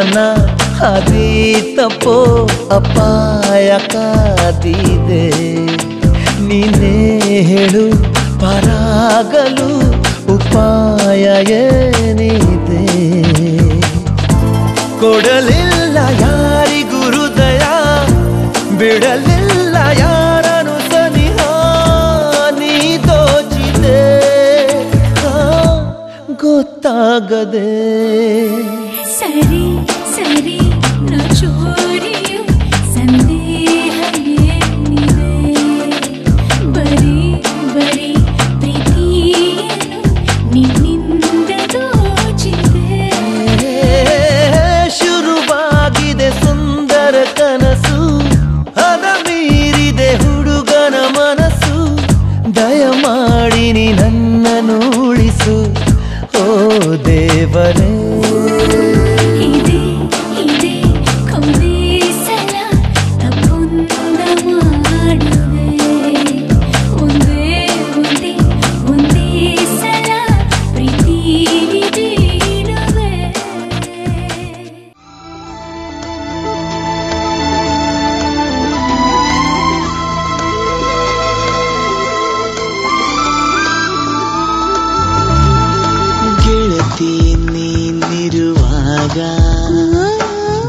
ಜೀವನ ಹಾದಿ ತಪ್ಪೋ ಅಪಾಯ ಕಾದಿದೆ. ನೀನೇ ಹೇಳು ಪಾರಾಗಲು ಉಪಾಯ ಏನಿದೆ? ಕೊಡಲಿಲ್ಲ ಯಾರಿಗೂ ಹೃದಯ, ಬಿಡಲಿಲ್ಲ ಯಾರನು ಸನಿಹ, ನೀ ದೋಚಿದೆ ಗೊತ್ತಾಗದೆ. ಸರಿ ಸರಿ ನ ಚೋರಿಯು ಸಂದೇಹ ಏನಿದೆ? ಬರೀ ಬರೀ ಪ್ರೀತಿಯನ್ನು ನಿನ್ನಿಂದ ದೋಚಿದೆ. ಶುರುವಾಗಿದೆ ಸುಂದರ ಕನಸು, ಅದ ಮೀರಿದೆ ಹುಡುಗನ ಮನಸ್ಸು. ದಯಮಾಡಿ ನೀ ನನ್ನನ್ನು ಉಳಿಸು ಓ ದೇವರೇ. ಇದೆ ಇದೆ ಕೊಂದೇ ಸಲ ತಪ್ಪೊಂದ ಮಾಡುವೆ. ಒಂದೇ ಒಂದೇ ಒಂದೇ ಸಲ ಪ್ರೀತಿ ನೀಡುವೆ. ಗೆಳತಿ ನೀನಿರುವಾಗ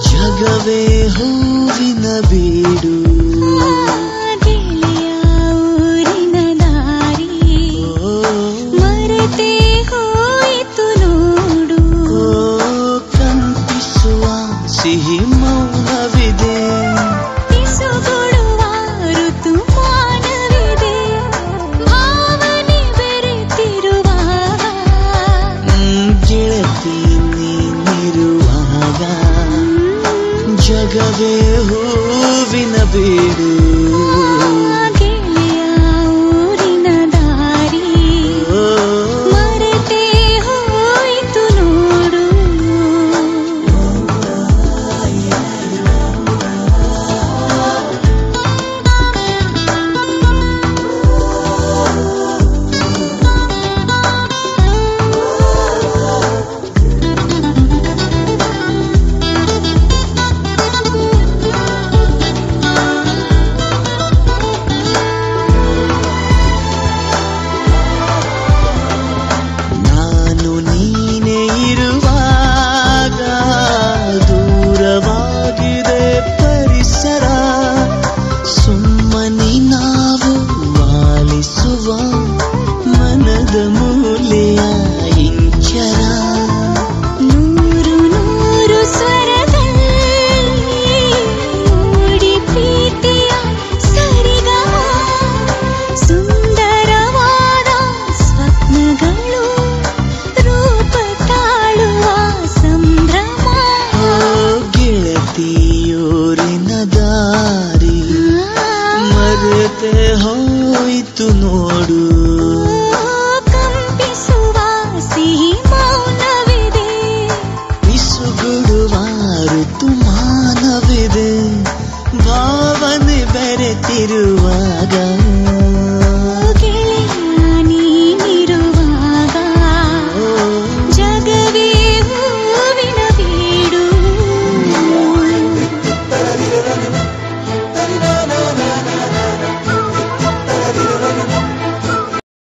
ಜಗವೇ ಹೂವಿನ ಬೀಡು. ಗೆಳೆಯ ಊರಿನ ದಾರಿ ಮರೆತೇ ಹೋಯಿತು ನೋಡು. ಕಂಪಿಸುವ ಸಿಹಿ ಮೌನವಿದೆ, ಪಿಸುಗೊಡುವ ಋತುಮಾನವಿದೆ. ಭಾವನೆ ಬೆರೆತಿರುವ ಗೆಳತಿ ನೀನಿರುವಾಗ ಜಗವೇ ಹೂವಿನ ಬೀಡು. ಗೆಳೆಯ ಊರಿನ ದಾರಿ ಮರೆತೇ ಹೋಯಿತು ನೋಡು. ನಾನು ನೀನೇ ಇರುವಾಗ ದೂರವಾಗಿದೆ ಪರಿಸರ. ಸುಮ್ಮನೆ ನಾವು ವಾಲಿಸುವ ಮನದ ಮೂಲೆಯ ಇಂಚರ. ನೂರು ನೂರು ಸ್ವರದಲ್ಲಿ ಮೂಡಿ ಪ್ರೀತಿಯ ಸರಿಗಮ. ಸುಂದರವಾದ ಸ್ವಪ್ನಗಳು ರೂಪ ತಾಳುವ ಸಂಭ್ರಮ. ಗೆಳತಿಯೂರಿನ ದಾರಿ ಮರೆತೆ ಹೋಯಿತು ನೋಡು. ಕಂಪಿಸುವ ಸಿಹಿ ಮೌನವಿದೆ, ಪಿಸುಗುಡುವ ಋತುಮಾನವಿದೆ. ಭಾವನೆ ಬೆರೆತಿರುವಾಗ